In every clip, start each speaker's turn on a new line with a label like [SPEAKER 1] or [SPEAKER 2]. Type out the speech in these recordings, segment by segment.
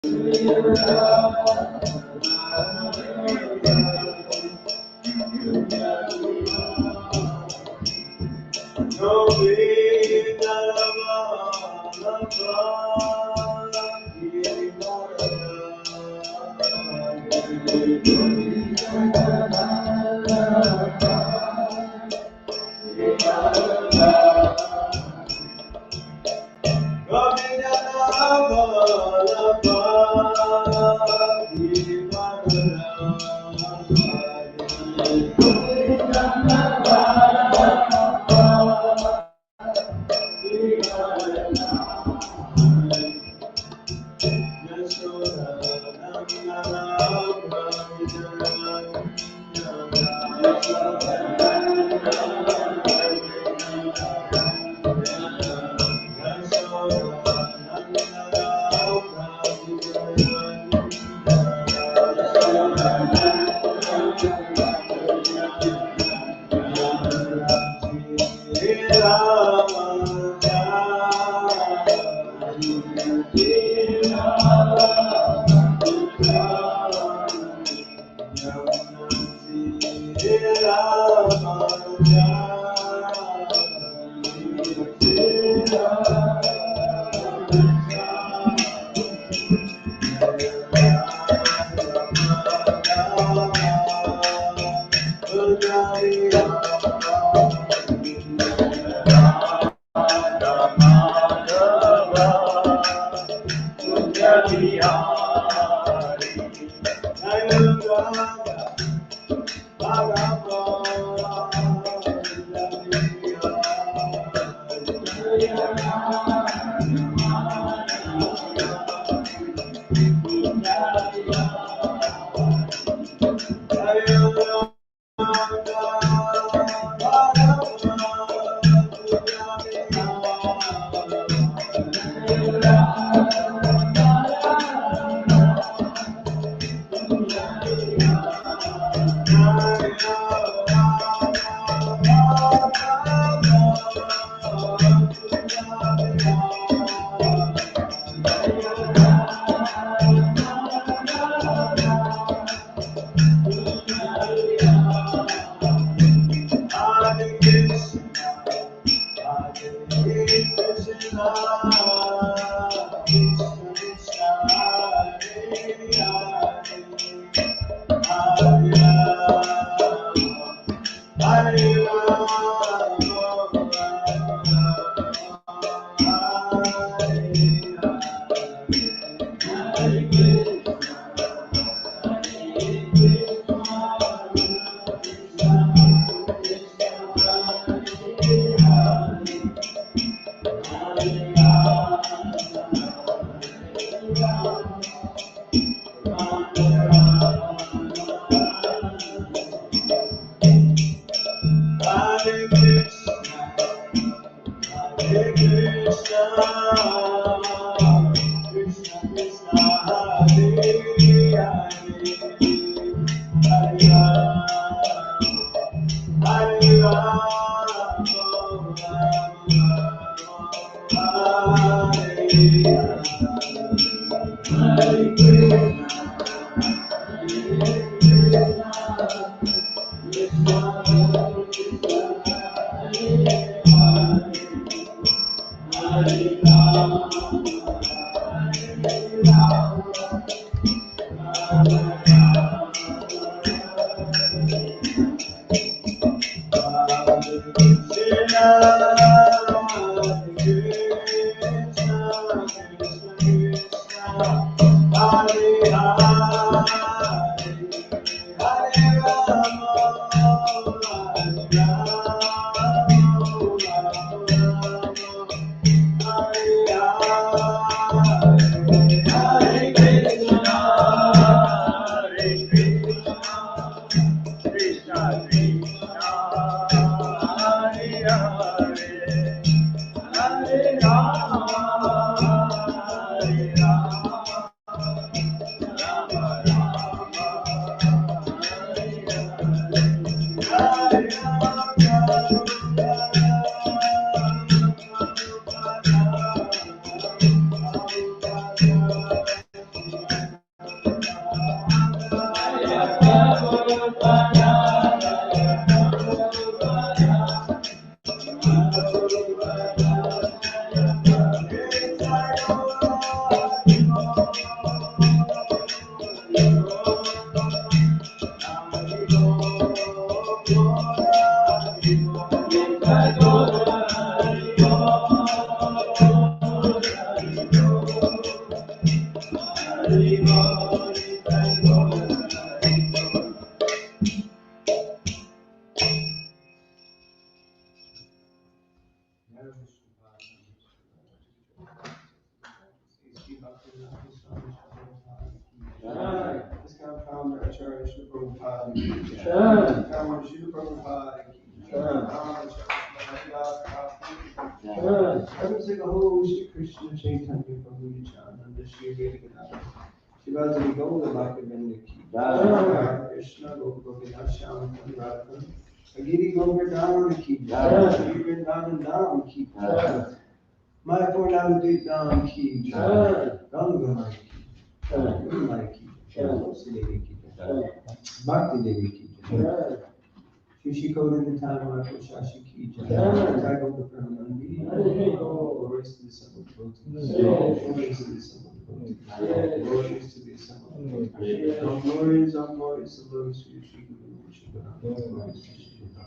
[SPEAKER 1] Hare Krishna, Krishna Chaitanya Prabhu Nityananda Shri Radha Shivaji Gaura Bhaktivinoda Ki Jai Krishna Govinda Shyam Radha Agiri Govardhana Ki Jai Shri Vrindavan Dham Ki Jai Mayapur Navadvip Dham Ki Jai Rangamai Ki Jai Rangamai Ki Jai Tulsi Devi Ki Jai Bhakti Devi Ki Jai Shishi Koda Nitai Marco Shashi Ki Jai Nitai Gopa Pramanandi Glories to the assembled devotees. Glories to the assembled devotees. Glories to the assembled devotees. All glories to those who Shri Guru Shri Guru. Glories to Shri Guru.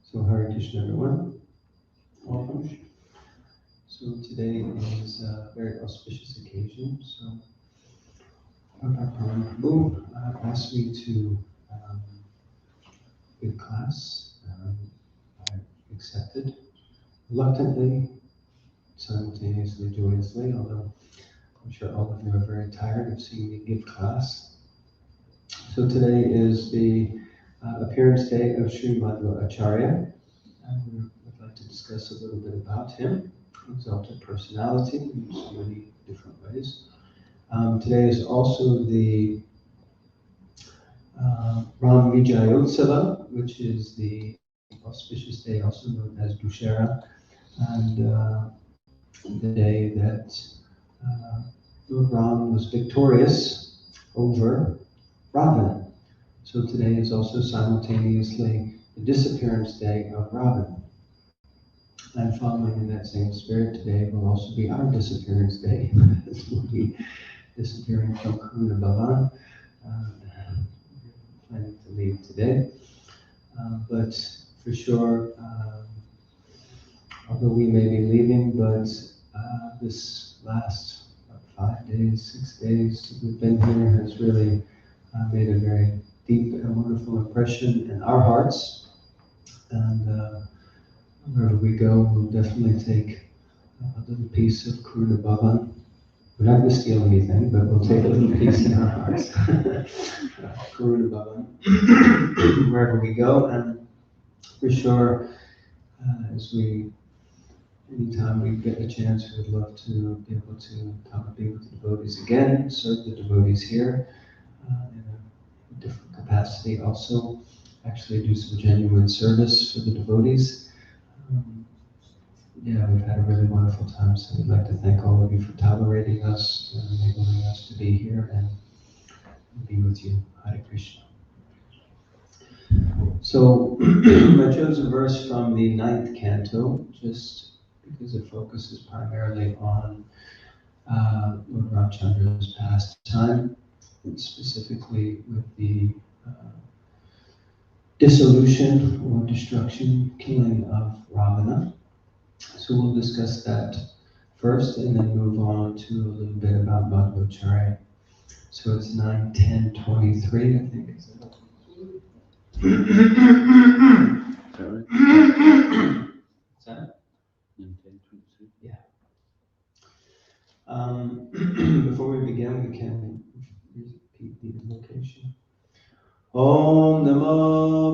[SPEAKER 1] So Hare Krishna everyone, welcome. So today is a very auspicious occasion. So Prabhu asked me to give class. I accepted reluctantly, simultaneously, joyously, although I'm sure all of you are very tired of seeing me give class. So today is the appearance day of Sri Madhva-acharya, and we would like to discuss a little bit about him, exalted personality in so many different ways. Today is also the Vijayotsava, which is the auspicious day also known as Dussehra, and the day that Lord Ram was victorious over Ravana. So today is also simultaneously the disappearance day of Ravana. And following in that same spirit, today will also be our disappearance day. We'll be disappearing from Karuna Bhavan. Planning to leave today. But for sure, although we may be leaving, but this last 5 days, 6 days that we've been here has really made a very deep and wonderful impression in our hearts. And wherever we go, we'll definitely take a little piece of Karuna Bhavan. We're not going to steal anything, but we'll take a little piece in our hearts. Karuna Bhavan, wherever we go. And for sure, anytime we get a chance, we would love to be able to come and be with the devotees again, serve the devotees here in a different capacity also, actually do some genuine service for the devotees. We've had a really wonderful time, so we'd like to thank all of you for tolerating us and enabling us to be here and be with you. Hare Krishna. So, I chose a verse from the 9th canto, just because it focuses primarily on Lord Ramachandra's pastime, and specifically with the dissolution or destruction, killing of Ravana. So we'll discuss that first and then move on to a little bit about Madhva-acharya. So it's 9:10:23, I think. Is that What's that? 9:10:23. Yeah. Before we begin, we can repeat the invocation. Om Namo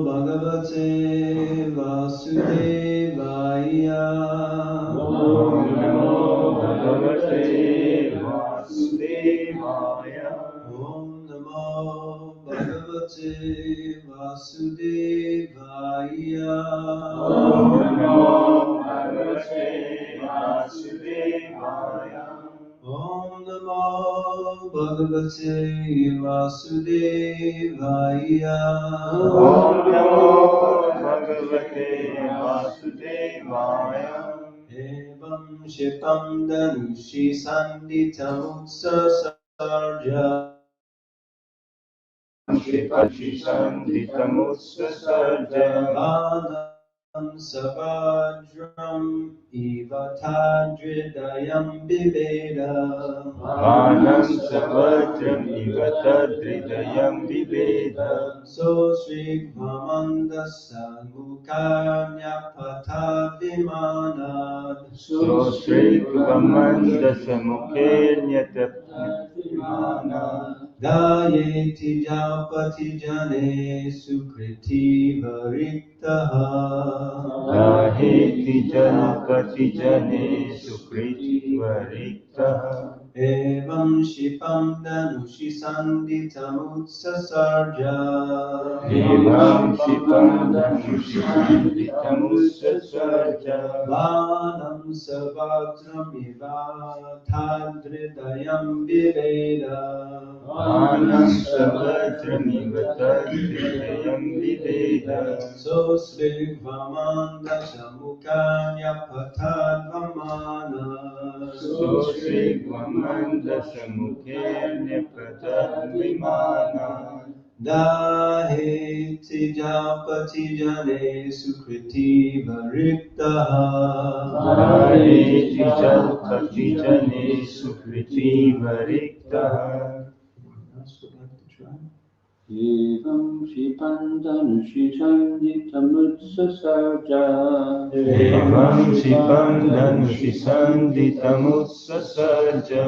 [SPEAKER 1] Bhagavate Vasudevaya.
[SPEAKER 2] Om Namo Bhagavate
[SPEAKER 1] Vasudevaya.
[SPEAKER 2] Om Namo Bhagavate Vasudevaya.
[SPEAKER 1] Om Namo Bhagavate Vasudevaya.
[SPEAKER 2] Om Namo Bhagavate Vasudevaya.
[SPEAKER 1] Evam Shipam Danushi Sanditam Utsasarja.
[SPEAKER 2] Shipashishantitamutsasarja.
[SPEAKER 1] Banam Savajram Eva Tadridayam Viveda.
[SPEAKER 2] Vanam Savajram Ivatadridayam Viveda.
[SPEAKER 1] So Sri Bhamanda Samukanya Pata Vimanad.
[SPEAKER 2] So Sri Vamanda Samukhe Nyatapimana.
[SPEAKER 1] Dayeti Japati Jane Sukriti Variktaha.
[SPEAKER 2] Daheti Jalpati Jane Sukriti Variktaha.
[SPEAKER 1] Evam Shipam Danushi Sanditamutsasarja.
[SPEAKER 2] Evam Shipam Danushitamutsasarja.
[SPEAKER 1] Banam Savajramiva Tadridayam Viveda.
[SPEAKER 2] Anam Savajramivatadridayam Viveda.
[SPEAKER 1] So Sri Vamanda Samukanya Patadvamana.
[SPEAKER 2] So Sri Vamanda Samukhe Nyapatadvimana.
[SPEAKER 1] Daheti Japati Jane Sukriti Variktaha.
[SPEAKER 2] Daheti Jalpati Jane Sukriti Variktaha.
[SPEAKER 3] Evam Shipandanushishangitamutsasarja.
[SPEAKER 2] Evam Shipam Danushishantitamutsasarja.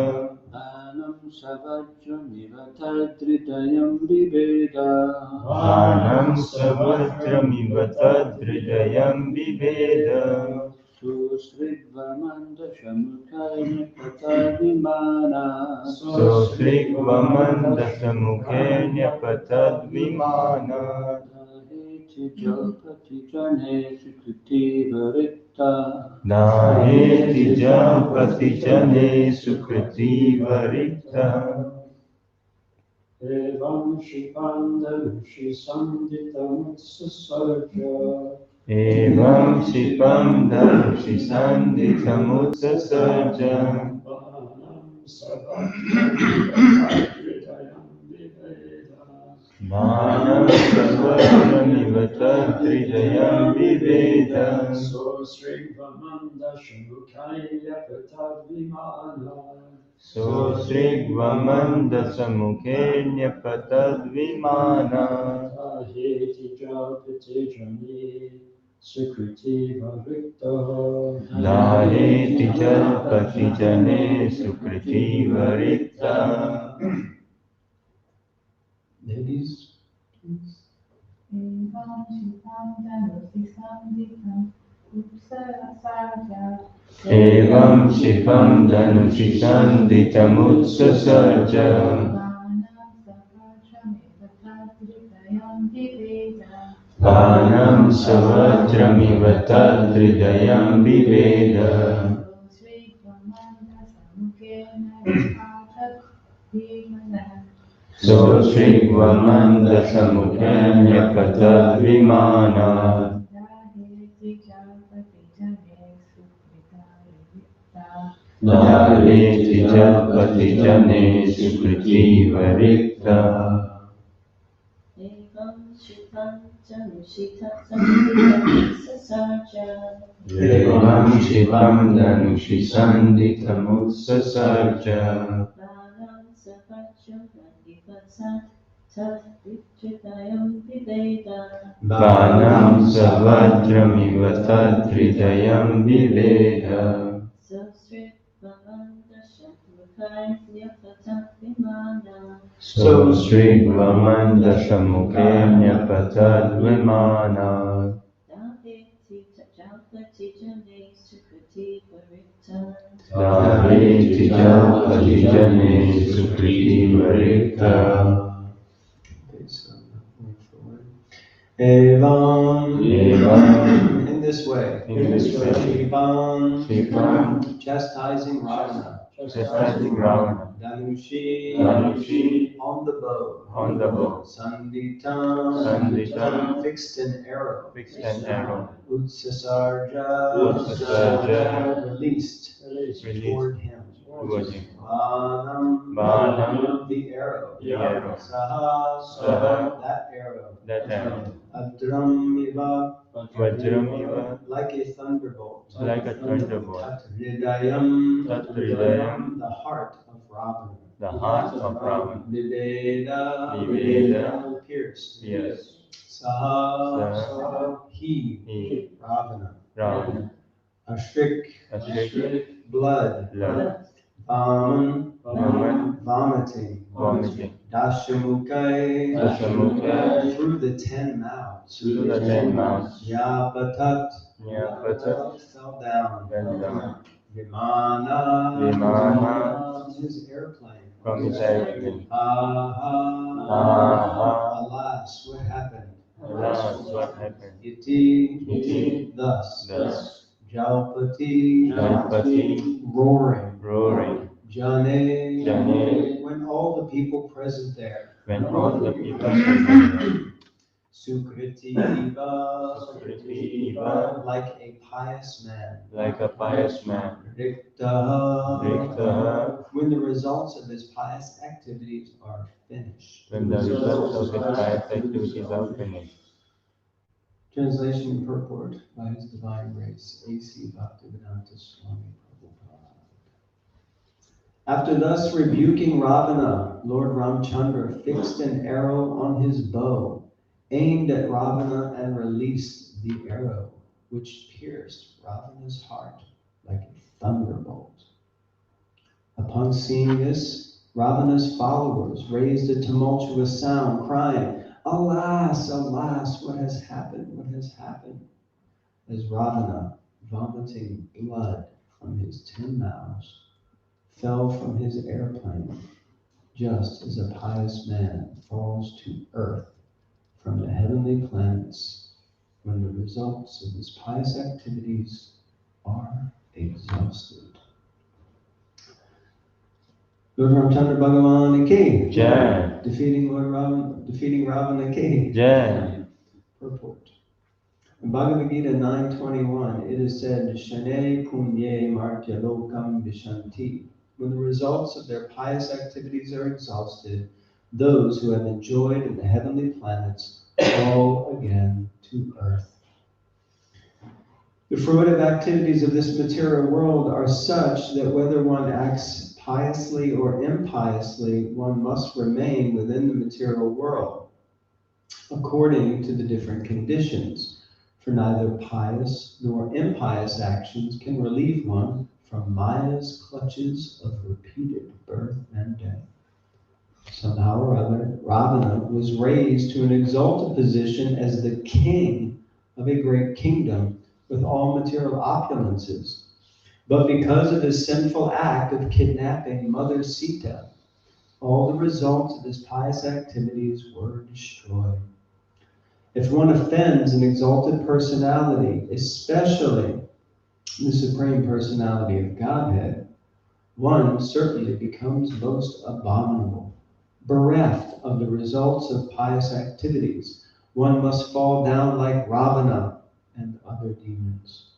[SPEAKER 3] Anam Savajramiva Tadridayam Viveda.
[SPEAKER 2] Anam Savajramivatadridayam Viveda.
[SPEAKER 3] Susrigvamanda Shamukaya Patadvimana.
[SPEAKER 2] So Sri Vamanda Samukhe Nyapatadvimana.
[SPEAKER 3] Daheti Jalpati Jane Sukriti Varikta.
[SPEAKER 2] Daheti Jalpati Jane Sukriti Variktaha.
[SPEAKER 3] Evam Shipandanushi Sanditamutsasarja.
[SPEAKER 2] Evam Shipam Danushishantitamutsasarja.
[SPEAKER 3] Vanam Savajramivatadridayam Viveda.
[SPEAKER 2] Manam Savajramivatadridayam Viveda.
[SPEAKER 3] So Sri Vamanda Shamukaya Patadvimana.
[SPEAKER 2] So Sri Vamanda Samukhe Nyapatadvimana.
[SPEAKER 3] Daheti Jalpati Jani Sukriti Varikta.
[SPEAKER 2] Daheti Jalpati Jane Sukriti Variktaha.
[SPEAKER 1] Ladies,
[SPEAKER 4] Evam Shipam Danushishangitamutsasarja.
[SPEAKER 2] Evam Shipam Danushishantitamutsasarja.
[SPEAKER 4] Vanam Savajramivatadridayam Viveda.
[SPEAKER 2] Vanam Savajramivatadridayam Viveda. So Sri Vamanda Samukhe Nyapatadvimana. Daheti Jalpati Jane Sukriti Varikta.
[SPEAKER 5] Evam Shipam Danushishantitamutsasarja.
[SPEAKER 2] Evam Shipam Danushishantitamutsasarja.
[SPEAKER 5] Vanam Savajramivatadridayam Viveda.
[SPEAKER 2] Vanam Savajramivatadridayam Viveda.
[SPEAKER 5] So Sri Vamanda Shamukaya Patadvimana.
[SPEAKER 2] So Sri Vamanda Samukhe Nyapatadvimana.
[SPEAKER 5] Daheti Jalpati Jane Sukriti Varikta.
[SPEAKER 2] Daheti Jalpati Jane Sukriti Variktaha.
[SPEAKER 1] okay, so moving forward. Evam.
[SPEAKER 2] Evam.
[SPEAKER 1] In this way.
[SPEAKER 2] In this way.
[SPEAKER 1] Shipam.
[SPEAKER 2] Shipam.
[SPEAKER 1] Chastising Ravana.
[SPEAKER 2] Chastising Ravana.
[SPEAKER 1] Danushi.
[SPEAKER 2] Danushi.
[SPEAKER 1] On the bow.
[SPEAKER 2] On the bow.
[SPEAKER 1] Sanditam.
[SPEAKER 2] Sanditam.
[SPEAKER 1] Fixed an arrow.
[SPEAKER 2] Fixed an arrow.
[SPEAKER 1] Utsasarja.
[SPEAKER 2] Utsasarja.
[SPEAKER 1] Released.
[SPEAKER 2] Released.
[SPEAKER 1] Toward him.
[SPEAKER 2] Towards him.
[SPEAKER 1] Banam.
[SPEAKER 2] Banam.
[SPEAKER 1] The arrow.
[SPEAKER 2] The arrow.
[SPEAKER 1] Saha.
[SPEAKER 2] Saha.
[SPEAKER 1] That arrow.
[SPEAKER 2] That arrow.
[SPEAKER 1] Adramiva.
[SPEAKER 2] Vajramiva.
[SPEAKER 1] Like a thunderbolt.
[SPEAKER 2] Like a thunderbolt.
[SPEAKER 1] Tathridayam.
[SPEAKER 2] Tathridayam.
[SPEAKER 1] The heart of Ravana.
[SPEAKER 2] The heart of Ravana.
[SPEAKER 1] Viveda.
[SPEAKER 2] Viveda.
[SPEAKER 1] Pierced.
[SPEAKER 2] Yes.
[SPEAKER 1] Saha.
[SPEAKER 2] Saha.
[SPEAKER 1] He. Ravana.
[SPEAKER 2] Ravana.
[SPEAKER 1] Ashrik.
[SPEAKER 2] Ashrik.
[SPEAKER 1] Blood.
[SPEAKER 2] Blood.
[SPEAKER 1] Vaman.
[SPEAKER 2] Vaman.
[SPEAKER 1] Vomiting.
[SPEAKER 2] Vomiting.
[SPEAKER 1] Dashamukai.
[SPEAKER 2] Dashamukai.
[SPEAKER 1] Through the 10 mouths.
[SPEAKER 2] Through the 10 mouths.
[SPEAKER 1] Yapatat.
[SPEAKER 2] Yapatat.
[SPEAKER 1] Fell down.
[SPEAKER 2] Fell down.
[SPEAKER 1] Vimana.
[SPEAKER 2] Vimana.
[SPEAKER 1] From his airplane.
[SPEAKER 2] From his airplane.
[SPEAKER 1] Aha. Alas, what happened?
[SPEAKER 2] Alas, what happened?
[SPEAKER 1] Iti. Thus. Jalpati.
[SPEAKER 2] Jalpati.
[SPEAKER 1] Roaring.
[SPEAKER 2] Roaring.
[SPEAKER 1] Jane.
[SPEAKER 2] Jane.
[SPEAKER 1] When all the people present there.
[SPEAKER 2] When all the people present
[SPEAKER 1] Sukriti Iva.
[SPEAKER 2] Sukriti Iva.
[SPEAKER 1] Like a pious man.
[SPEAKER 2] Like a pious man.
[SPEAKER 1] Riktaha.
[SPEAKER 2] Riktaha.
[SPEAKER 1] When the results of his pious activities are finished.
[SPEAKER 2] When the results of his pious activities are finished.
[SPEAKER 1] Translation and purport by His Divine Grace, A.C. Bhaktivedanta Swami Prabhupada. After thus rebuking Ravana, Lord Ramachandra fixed an arrow on his bow, aimed at Ravana, and released the arrow, which pierced Ravana's heart like a thunderbolt. Upon seeing this, Ravana's followers raised a tumultuous sound, crying, "Alas, alas, what has happened? What has happened?" As Ravana, vomiting blood from his 10 mouths, fell from his airplane, just as a pious man falls to earth from the heavenly planets when the results of his pious activities are exhausted. Lord Ramachandra Bhagavan ki
[SPEAKER 2] Jai.
[SPEAKER 1] defeating Ravana ki
[SPEAKER 2] Jai.
[SPEAKER 1] Purport. In Bhagavad-Gita 9:21, it is said, Shane punye martya lokam vishanti. When the results of their pious activities are exhausted, those who have enjoyed in the heavenly planets fall again to earth. The fruitive activities of this material world are such that whether one acts piously or impiously, one must remain within the material world, according to the different conditions. For neither pious nor impious actions can relieve one from Maya's clutches of repeated birth and death. Somehow or other, Ravana was raised to an exalted position as the king of a great kingdom with all material opulences. But because of his sinful act of kidnapping Mother Sita, all the results of his pious activities were destroyed. If one offends an exalted personality, especially the Supreme Personality of Godhead, one certainly becomes most abominable. Bereft of the results of pious activities, one must fall down like Ravana and other demons.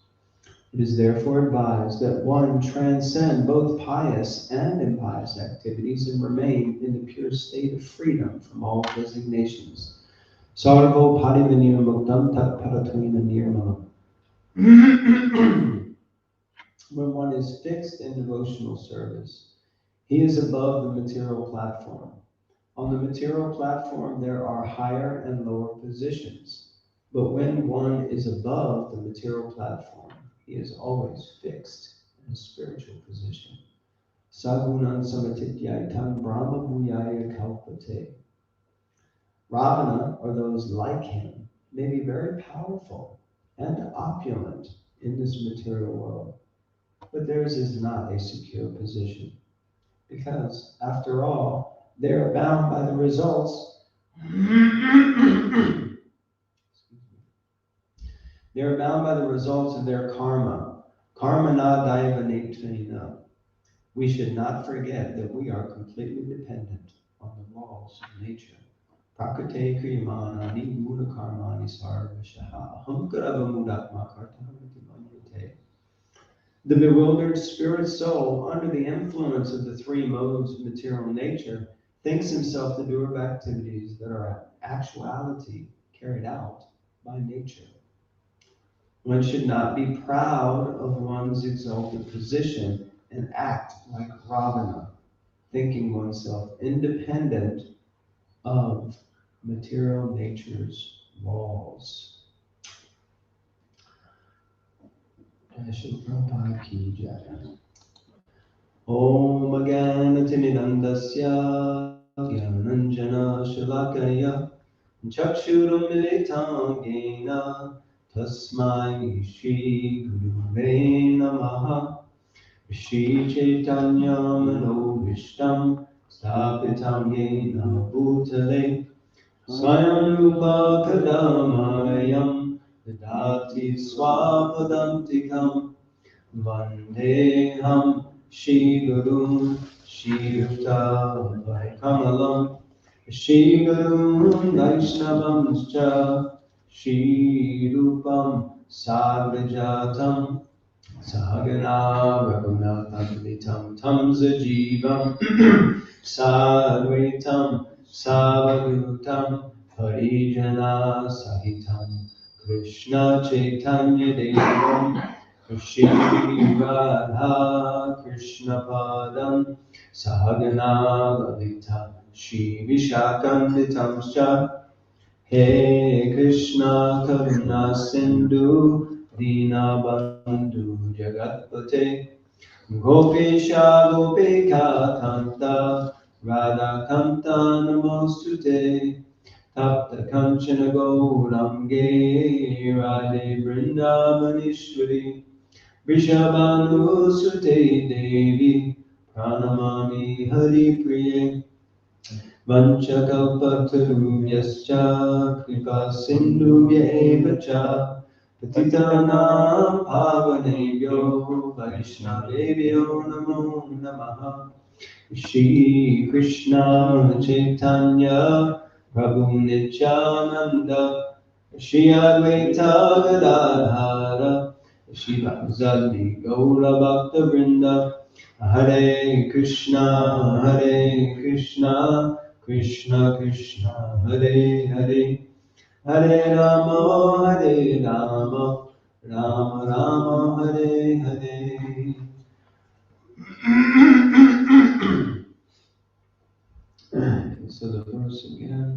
[SPEAKER 1] It is therefore advised that one transcend both pious and impious activities and remain in the pure state of freedom from all designations. Sarvo parimanir muktam tat paratwina nirmalam. When one is fixed in devotional service, he is above the material platform. On the material platform, there are higher and lower positions. But when one is above the material platform, he is always fixed in a spiritual position. Sagunan samatityaitam brahma bhuyaya kalpate. Ravana, or those like him, may be very powerful and opulent in this material world, but theirs is not a secure position, because, after all, they are bound by the results They are bound by the results of their karma. Karma na daiva netrena. We should not forget that we are completely dependent on the laws of nature. Prakrite kriyamana niguna karmani sarvashaha ahamkarava mudatma kartahamiti manjate. The bewildered spirit soul, under the influence of the three modes of material nature, thinks himself the doer of activities that are actuality carried out by nature. One should not be proud of one's exalted position and act like Ravana, thinking oneself independent of material nature's laws. Jai Prabhupada ki jai. Om Agyanatimirandasya Gyananjana Shalakaya Chakshuram Militam Gena Tasmai Shri Gurave Namaha Shri Chaitanya Manobhishtam Sthapitam Yena Bhutale Swayam Rupa Kadamayam Vidati Swapadantikam Vandeham Shri Guru Shri Yuta Vaikamalam Shri Guru Vaishnavamscha Shri Rupam Sagrajatam Sagana Raghunathamritam Tam Sajivam Sadvaitam Savadutam Harijana Sahitam Krishna Chaitanya Devam Shri Radha Krishna Padam Sahagana Lalita Shri Vishakam He Krishna Karuna Sindhu Dina Bandhu Jagatpate Gopesha Gopeka Kanta Radha Kanta Namostute Tapta Kanchana Gaurange Radhe Vrindavaneshwari Vrishabhanu Sute Devi Pranamami Hari Priye Vanchakalpatarubhyascha Kripa Sindhubhya eva cha Patitanam Pavanebhyo Vaishnavebhyo Namo Namaha Shri Krishna Chaitanya Prabhu Nityananda Shri Advaita Gadadhara Shri Bhakti Gaura Bhakta Vrinda Hare Krishna, Krishna Krishna, Hare Hare, Hare Rama, Rama Rama, Hare Hare. So the verse again.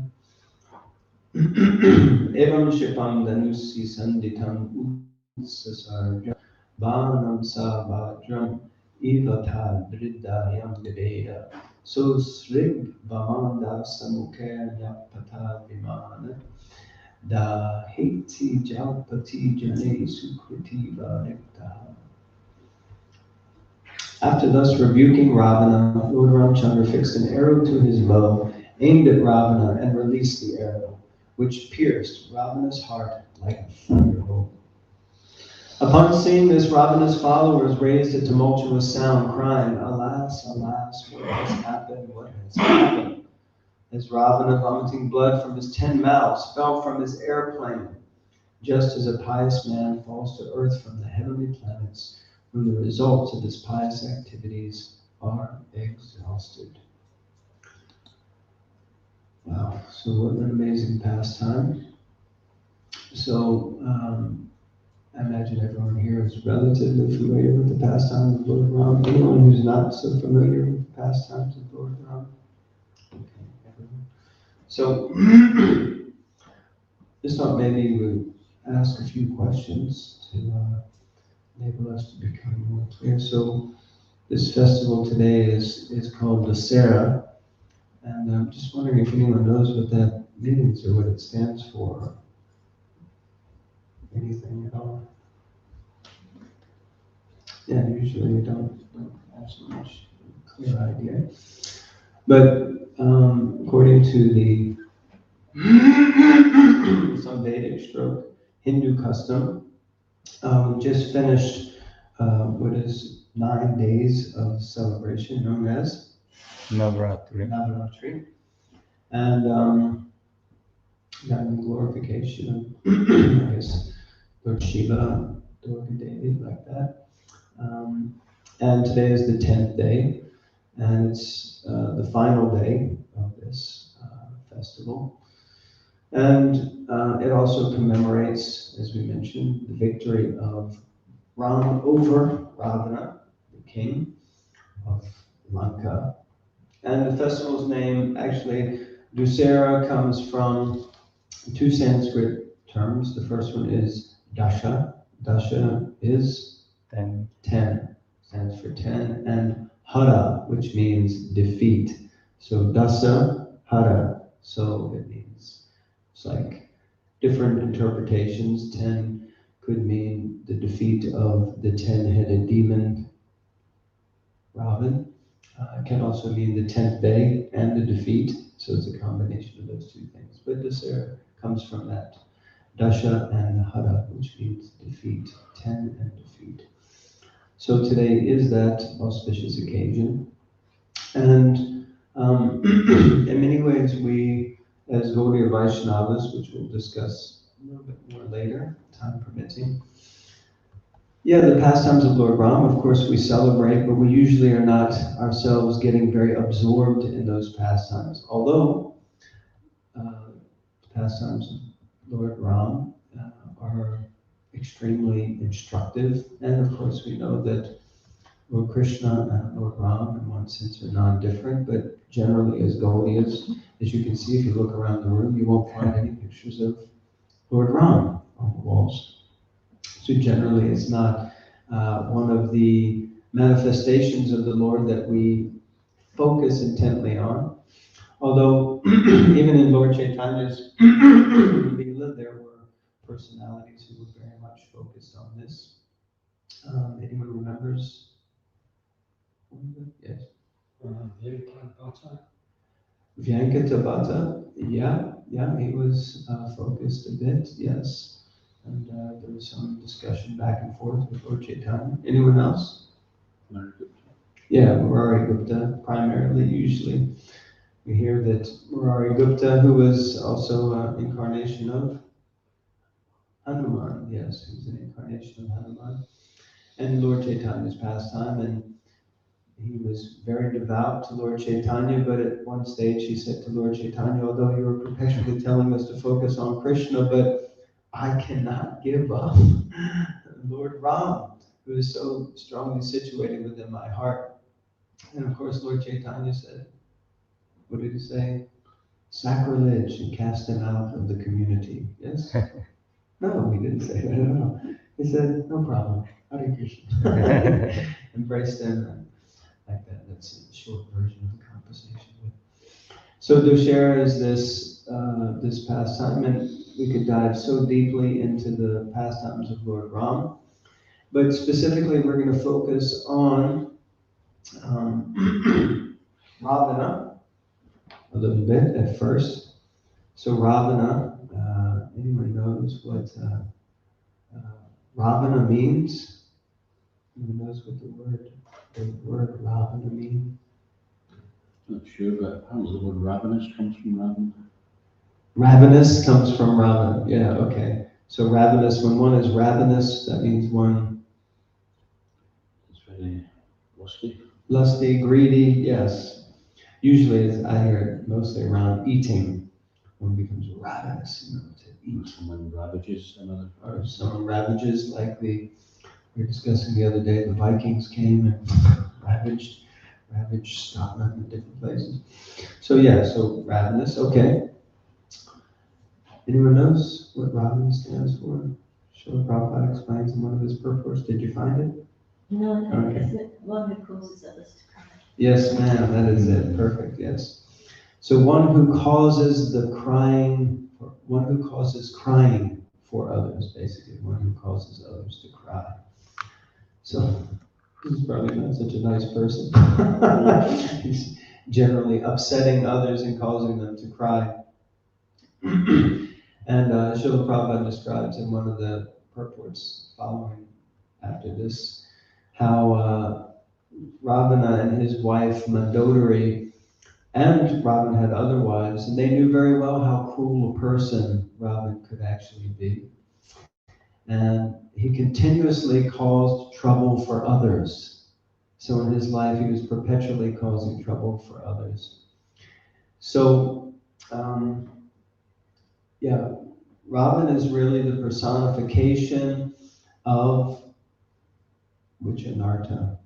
[SPEAKER 1] Evam Shipam Danusi Sanditam Utsasarja Bhanam Sabhadram Ivata Dridayam Deveda So Srig Vamanda Samukher Yapata Vimana Da Heti Jalpati Jane Sukriti Varikta. After thus rebuking Ravana, Lord Ramachandra fixed an arrow to his bow, aimed at Ravana, and released the arrow, which pierced Ravana's heart like a thunderbolt. Upon seeing this, Ravana's followers raised a tumultuous sound, crying, Alas, alas, what has happened, what has happened? As Ravana, vomiting blood from his 10 mouths, fell from his airplane, just as a pious man falls to earth from the heavenly planets, when the results of his pious activities are exhausted. Wow, so what an amazing pastime. So, I imagine everyone here is relatively familiar with the pastimes of Lord Ram. Anyone who's not so familiar with the pastimes of Lord Ram? Okay, everyone. So, just thought maybe we would ask a few questions to enable us to become more clear. So, this festival today is called Dasa, and I'm just wondering if anyone knows what that means or what it stands for. Anything at all? Yeah, usually you don't have so much clear idea. But according to the some Vedic stroke Hindu custom, We just finished what is 9 days of celebration known as
[SPEAKER 2] Navratri.
[SPEAKER 1] Navaratri. And got the glorification of, I guess, Lord Shiva, Durga Devi, like that. And today is the 10th day, and it's the final day of this festival. And it also commemorates, as we mentioned, the victory of Ram over Ravana, the king of Lanka. And the festival's name, actually, Dussehra, comes from two Sanskrit terms. The first one is Dasha. Dasha is
[SPEAKER 2] 10.
[SPEAKER 1] 10, stands for 10, and Hara, which means defeat. So Dasa, Hara, so it means, it's like different interpretations. 10 could mean the defeat of the 10-headed demon, Ravan. It can also mean the 10th day and the defeat, so it's a combination of those two things. But Dussehra comes from that Dasha and Hara, which means defeat, 10 and defeat. So today is that auspicious occasion. And in many ways, we, as Gaudiya Vaishnavas, which we'll discuss a little bit more later, time permitting, the pastimes of Lord Ram, of course, we celebrate, but we usually are not ourselves getting very absorbed in those pastimes. Although the pastimes of Lord Ram are extremely instructive, and of course we know that Lord Krishna and Lord Ram in one sense are non-different, but generally as Gaudiyas, as you can see if you look around the room, you won't find any pictures of Lord Ram on the walls. So generally it's not one of the manifestations of the Lord that we focus intently on. Although even in Lord Chaitanya's Leela, there were personalities who were very much focused on this. Anyone remembers? Yes. Vyankata, yeah, he was focused a bit, yes. And there was some discussion back and forth with Lord Chaitanya. Anyone else? Yeah, Murari Gupta, primarily, usually. We hear that Murari Gupta, who was also an incarnation of Hanuman, yes, he was an incarnation of Hanuman. And Lord Chaitanya's pastime, and he was very devout to Lord Chaitanya, but at one stage he said to Lord Chaitanya, although you were perpetually telling us to focus on Krishna, but I cannot give up Lord Ram, who is so strongly situated within my heart. And of course, Lord Chaitanya said, what did he say? Sacrilege, and cast him out of the community. Yes? No, he didn't say that at all. He said, no problem. Hare Krishna. Embraced him, and like that. That's a short version of the conversation. So Dussehra is this pastime, and we could dive so deeply into the pastimes of Lord Ram. But specifically, we're going to focus on Ravana a little bit at first. So Ravana, anyone knows what Ravana means? Anyone knows what the word Ravana means?
[SPEAKER 6] Not sure, but apparently the word ravenous comes from raven.
[SPEAKER 1] Ravenous comes from Ravana, yeah, okay. So ravenous, when one is ravenous, that means one...
[SPEAKER 6] It's very lusty.
[SPEAKER 1] Lusty, greedy, yes. Usually, as I hear it, mostly around eating. One becomes ravenous, to eat.
[SPEAKER 6] Someone ravages another.
[SPEAKER 1] Or someone ravages, like we were discussing the other day, the Vikings came and ravaged Scotland and different places. So so ravenous, okay. Anyone knows what ravenous stands for? Srila Prabhupada explains in one of his purports. Did you find it?
[SPEAKER 5] No,
[SPEAKER 1] Okay.
[SPEAKER 5] is it one who causes others to cry?
[SPEAKER 1] Yes, ma'am, that is it. Perfect, yes. So one who causes crying for others, basically. One who causes others to cry. So he's probably not such a nice person. He's generally upsetting others and causing them to cry. And Srila Prabhupada describes in one of the purports following after this, how Ravana and his wife Mandodari, and Ravan had other wives, and they knew very well how cruel a person Ravan could actually be. And he continuously caused trouble for others. So in his life, he was perpetually causing trouble for others. So, Ravan is really the personification of which anartha?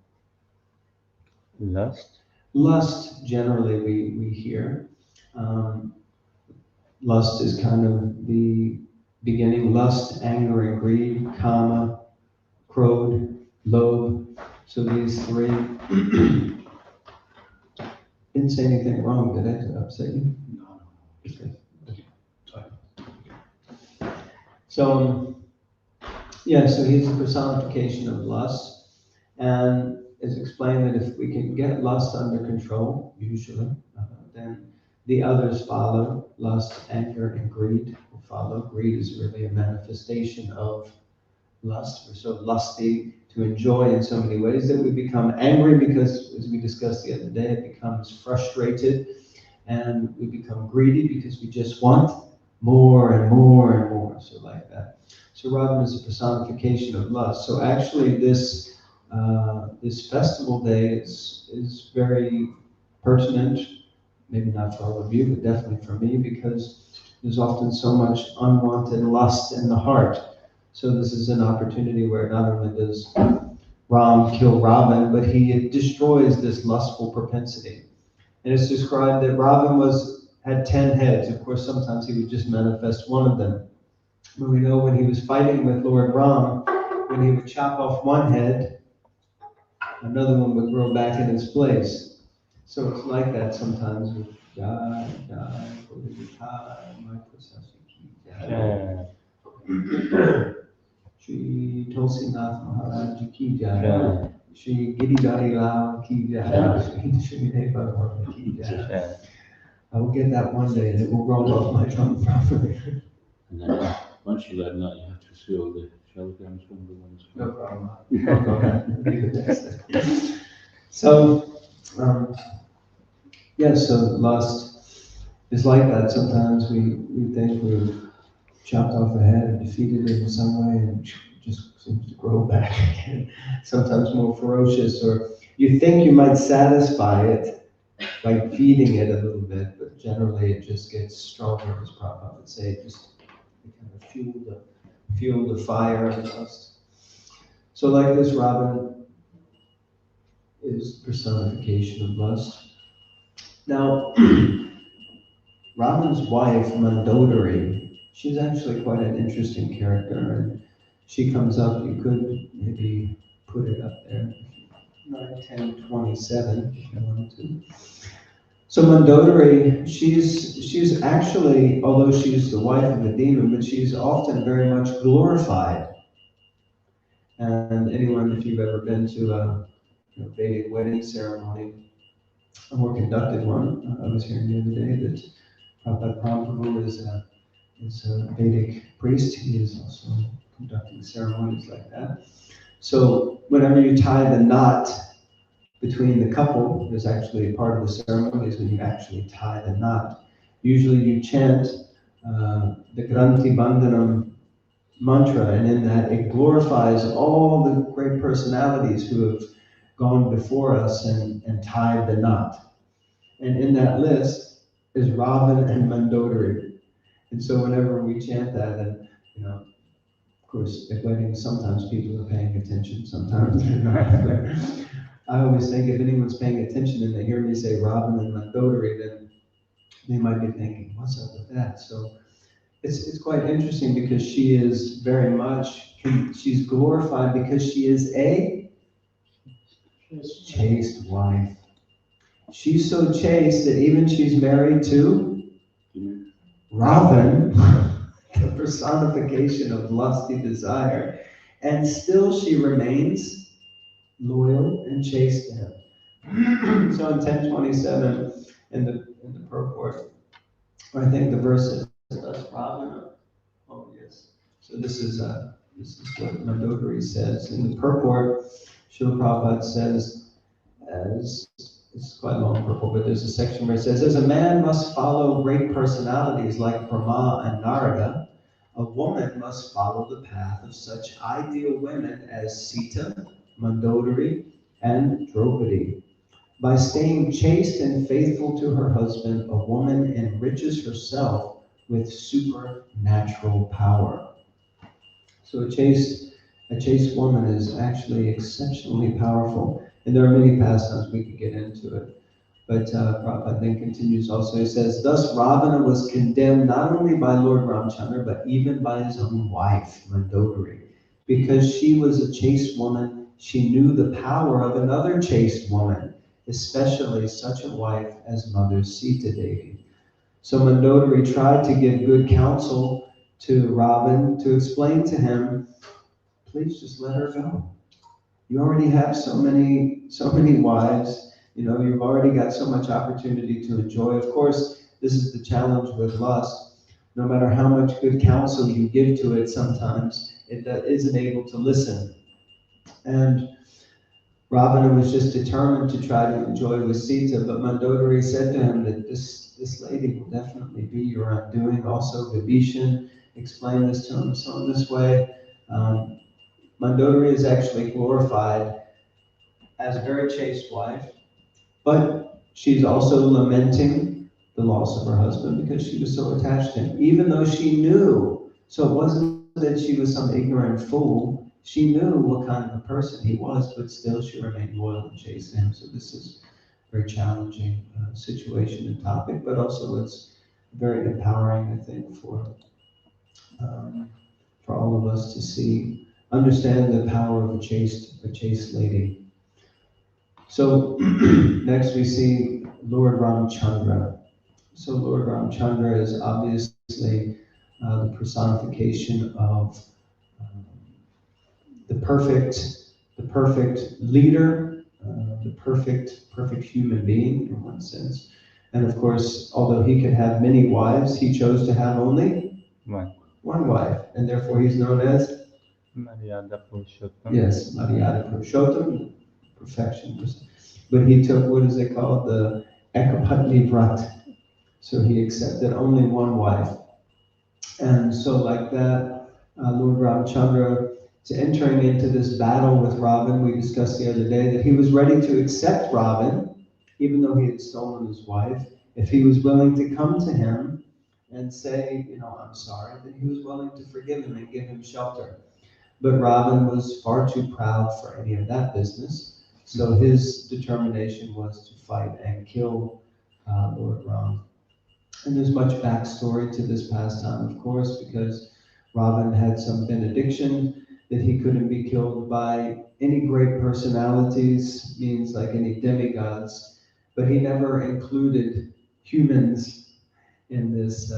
[SPEAKER 2] Lust.
[SPEAKER 1] Lust, generally, we hear. Lust is kind of the beginning. Lust, anger, and greed. Kama, krodh, lobh. So these three. Didn't say anything wrong, did I? Did I upset you?
[SPEAKER 6] No.
[SPEAKER 1] Okay. So, so he's a personification of lust, and it's explained that if we can get lust under control, usually, then the others follow. Lust, anger, and greed will follow. Greed is really a manifestation of lust. We're so lusty to enjoy in so many ways that we become angry because, as we discussed the other day, it becomes frustrated, and we become greedy because we just want more and more and more. So like that. So Ravan is a personification of lust. So actually, this festival day is very pertinent. Maybe not for all of you, but definitely for me, because there's often so much unwanted lust in the heart. So this is an opportunity where not only does Ram kill Ravan, but he destroys this lustful propensity. And it's described that Ravan had 10 heads. Of course, sometimes he would just manifest one of them. But we know when he was fighting with Lord Ram, when he would chop off one head, another one would grow back in its place. So it's like that sometimes with Jai, my processor. Shri Tulsinath Maharaj ki jai. Shri Giridhari Lal ki jai. Shri Bhagavad ki jai. I will get that one day and it will roll off my tongue properly.
[SPEAKER 6] And then once you learn that, you have to feel the shellgrams from the ones.
[SPEAKER 1] No problem. No problem. Leave it there. So, so lust is like that. Sometimes we think we've chopped off a head and defeated it in some way and just seems to grow back again. Sometimes more ferocious, or you think you might satisfy it by feeding it a little bit, but generally it just gets stronger, as Prabhupada would say. It just kind of fuel the fire of lust. So like this, Ravan is personification of lust. Now, Ravan's wife, Mandodari, she's actually quite an interesting character, and she comes up. You could maybe put it up there, 1027, if you wanted to. So Mandodari, she's actually, although she's the wife of a demon, but she's often very much glorified. And anyone, if you've ever been to a Vedic wedding ceremony, or conducted one, I was hearing the other day that Prabhupada Prabhu is a Vedic priest. He is also conducting ceremonies like that. So whenever you tie the knot between the couple, there's actually a part of the ceremony is when you actually tie the knot. Usually you chant the Granthi Bandhanam mantra, and in that it glorifies all the great personalities who have gone before us and tied the knot. And in that list is Ravan and Mandodari. And so whenever we chant that, and of course at weddings sometimes people are paying attention, sometimes they're not. I always think if anyone's paying attention and they hear me say Ravan and Mandodari, then they might be thinking, what's up with that? So it's quite interesting because she is very much, she's glorified because she is a chaste wife. She's so chaste that even she's married to Ravan, the personification of lusty desire, and still she remains loyal and chaste to him. So in 1027, in the purport, I think the verse says, Ravan. Oh yes. So this is This is what Mandodari says. In the purport, Srila Prabhupada says, as it's quite a long purport, but there's a section where it says, as a man must follow great personalities like Brahma and Narada, a woman must follow the path of such ideal women as Sita, Mandodari, and Draupadi. By staying chaste and faithful to her husband, a woman enriches herself with supernatural power. So a chaste woman is actually exceptionally powerful. And there are many pastimes we could get into it. But Prabhupada then continues also, he says, thus Ravana was condemned not only by Lord Ramachandra, but even by his own wife, Mandodari. Because she was a chaste woman, she knew the power of another chaste woman, especially such a wife as Mother Sita Devi. So Mandodari tried to give good counsel to Ravan, to explain to him, please just let her go. You already have so many wives. You've already got so much opportunity to enjoy. Of course, this is the challenge with lust. No matter how much good counsel you give to it, sometimes it isn't able to listen. And Ravana was just determined to try to enjoy with Sita, but Mandodari said to him that this lady will definitely be your undoing. Also, Vibhishan explained this to him. So in this way, Mandodari is actually glorified as a very chaste wife, but she's also lamenting the loss of her husband because she was so attached to him, even though she knew. So it wasn't that she was some ignorant fool. She knew what kind of a person he was, but still she remained loyal and chaste to him. So this is a very challenging situation and topic, but also it's very empowering, I think, for all of us to understand the power of a chaste lady. So next we see Lord Ramachandra. So Lord Ramachandra is obviously the personification of the perfect leader, the perfect human being in one sense. And of course, although he could have many wives, he chose to have only one wife, and therefore he's known as
[SPEAKER 2] Maryada Purushottam.
[SPEAKER 1] Yes, Maryada Purushottam, perfection. But he took, what is it called, the Ekapatni Vrat. So he accepted only one wife. And so like that, Lord Ramachandra is entering into this battle with Ravan. We discussed the other day that he was ready to accept Ravan, even though he had stolen his wife. If he was willing to come to him and say, I'm sorry, then he was willing to forgive him and give him shelter. But Ravan was far too proud for any of that business. So his determination was to fight and kill Lord Ram. And there's much backstory to this pastime, of course, because Ravan had some benediction that he couldn't be killed by any great personalities, means like any demigods, but he never included humans in this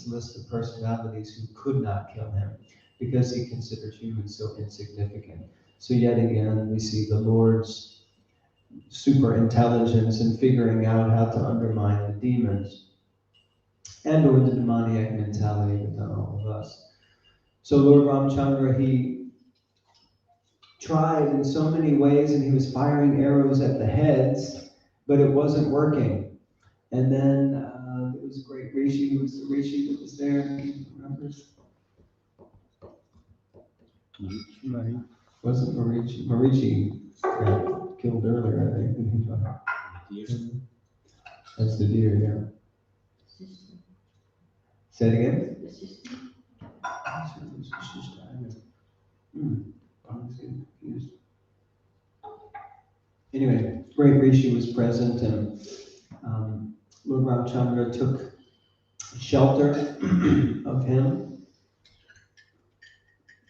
[SPEAKER 1] list of personalities who could not kill him, because he considered humans so insignificant. So yet again, we see the Lord's super intelligence in figuring out how to undermine the demons and or the demoniac mentality within all of us. So Lord Ramachandra, he tried in so many ways, and he was firing arrows at the heads, but it wasn't working. And then there was a great rishi, who was the rishi that was there, remember? Wasn't Marichi? Marichi got killed earlier, I think. That's the deer, yeah. Say it again? I'm just getting confused. Anyway, great rishi was present, and Lord Ramachandra took shelter of him.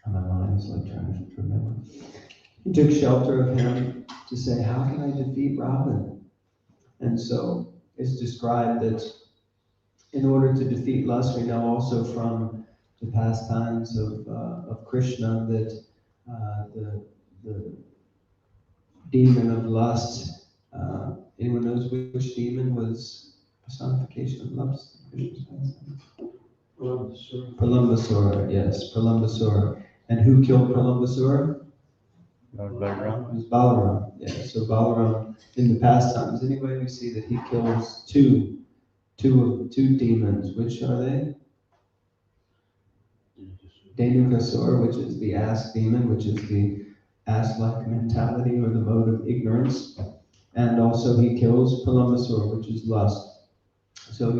[SPEAKER 1] My mind is like trying to remember. He took shelter of him to say, how can I defeat Ravan? And so it's described that in order to defeat lust, we know also from the pastimes of Krishna that the demon of lust, anyone knows which demon was personification of lust? Pralambasura, yes, Pralambasura. And who killed Pralambasura?
[SPEAKER 2] Lord
[SPEAKER 1] It
[SPEAKER 2] Balaram.
[SPEAKER 1] was Balaram. Yeah, so Balaram in the pastimes, anyway, we see that he kills two demons. Which are they? Dhenukasura, which is the ass demon, which is the ass-like mentality or the mode of ignorance. And also he kills Pralambasura, which is lust. So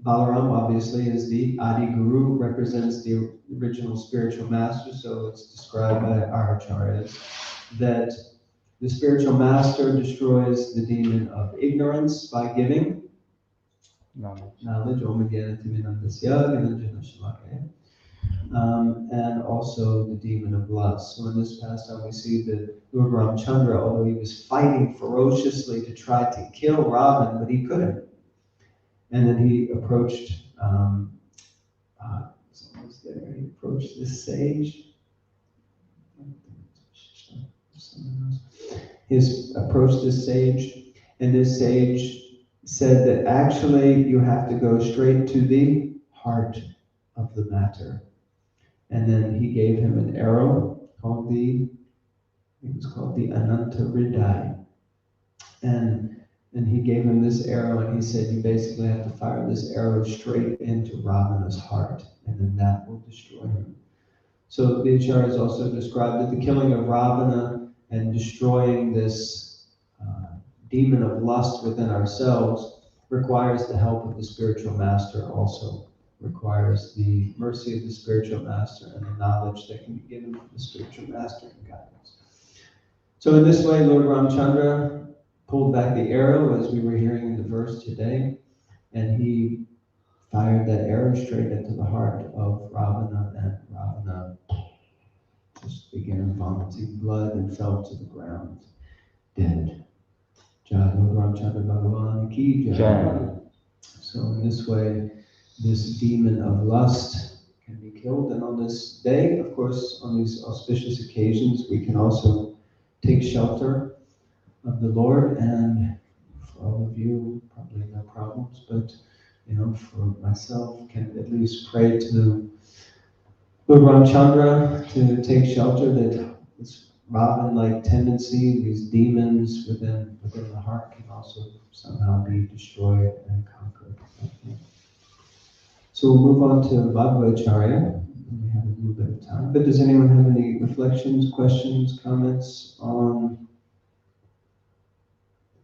[SPEAKER 1] Balaram obviously is the Adi Guru, represents the original spiritual master. So it's described by our acharyas that the spiritual master destroys the demon of ignorance by giving knowledge, and also the demon of lust. So in this pastime we see that Lord Ramachandra, although he was fighting ferociously to try to kill Ravan, but he couldn't. And then he approached, someone's there, he approached this sage. He approached this sage, and this sage said that actually you have to go straight to the heart of the matter. And then he gave him an arrow called the Ananta Hridai. And he gave him this arrow, and he said, you basically have to fire this arrow straight into Ravana's heart, and then that will destroy him. So the Acharyas also described that the killing of Ravana and destroying this demon of lust within ourselves requires the help of the spiritual master also. Requires the mercy of the spiritual master and the knowledge that can be given from the spiritual master and guidance. So in this way, Lord Ramachandra pulled back the arrow, as we were hearing in the verse today, and he fired that arrow straight into the heart of Ravana, and Ravana just began vomiting blood and fell to the ground, dead. Jai Lord Ramachandra Bhagavan Ki Jai. So in this way, this demon of lust can be killed. And on this day, of course, on these auspicious occasions, we can also take shelter of the Lord. And for all of you, probably no problems, but for myself, can at least pray to Lord Ramachandra to take shelter, that this Ravan-like tendency, these demons within the heart, can also somehow be destroyed and conquered. Okay. So we'll move on to Bhagavad-Gita. We have a little bit of time. But does anyone have any reflections, questions, comments on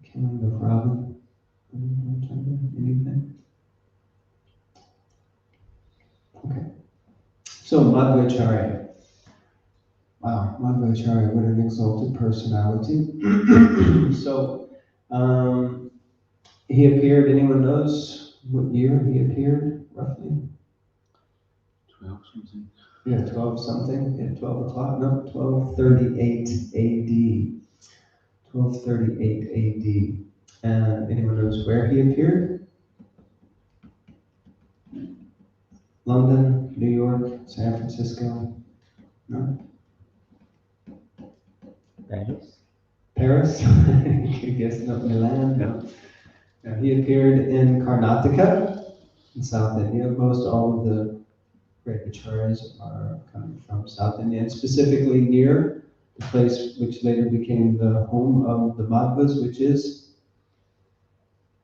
[SPEAKER 1] the killing of Ravan? Anything? Okay. So Madhvacharya. Wow, Madhvacharya, what an exalted personality. So he appeared, anyone knows what year he appeared, roughly?
[SPEAKER 6] 12 something.
[SPEAKER 1] Yeah, 12 something. Yeah, 12 o'clock. No, 1238 AD. 1238 AD. And anyone knows where he appeared? London, New York, San Francisco? No?
[SPEAKER 2] Paris.
[SPEAKER 1] Paris? I guess not. Milan? No. Now, he appeared in Karnataka, in South India. Most all of the great acharyas are coming from South India, and specifically near the place which later became the home of the Madhvas, which is,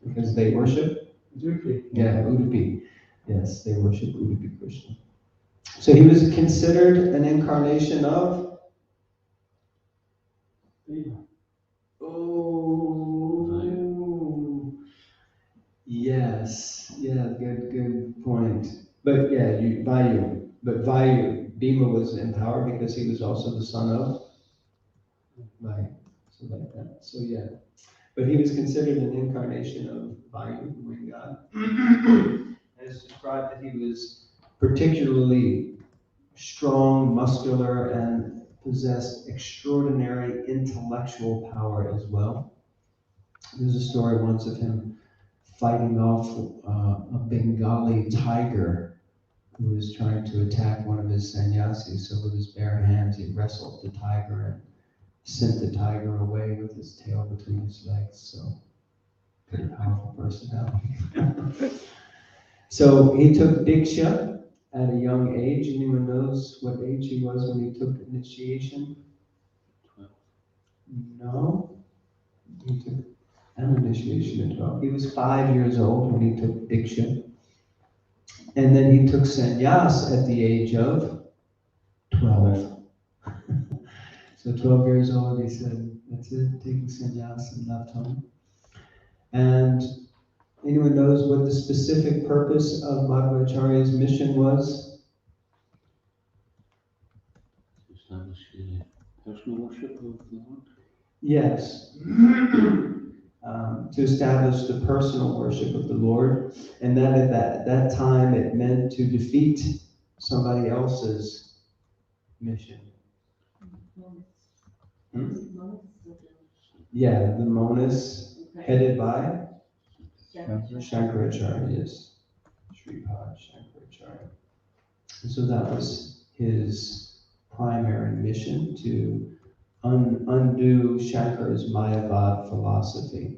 [SPEAKER 1] because they worship?
[SPEAKER 3] Udupi.
[SPEAKER 1] Yeah, Udupi. Yes, they worship Udupi Krishna. So he was considered an incarnation of? Oh, yes, yeah, good point. But yeah, Vayu. But Vayu, Bhima was in power because he was also the son of Vayu. So like that. So yeah. But he was considered an incarnation of Vayu, the wind god. It's described that he was particularly strong, muscular, and possessed extraordinary intellectual power as well. There's a story once of him fighting off a Bengali tiger who was trying to attack one of his sannyasis. So with his bare hands, he wrestled the tiger and sent the tiger away with his tail between his legs. So, pretty powerful personality. So he took Diksha at a young age. Anyone knows what age he was when he took initiation?
[SPEAKER 6] 12.
[SPEAKER 1] No. He took an initiation at 12. He was 5 years old when he took Diksha. And then he took sannyas at the age of 12. So 12 years old, he said, that's it, taking sannyas, and left home. And anyone knows what the specific purpose of Madhvacharya's mission was?
[SPEAKER 6] Establish the personal worship of the Lord.
[SPEAKER 1] Yes. To establish the personal worship of the Lord. And that at that time it meant to defeat somebody else's mission. Yeah, the Monas, headed by Shankaracharya, yes. Sripad Shankaracharya. And so that was his primary mission, to undo Shankara's Mayavad philosophy.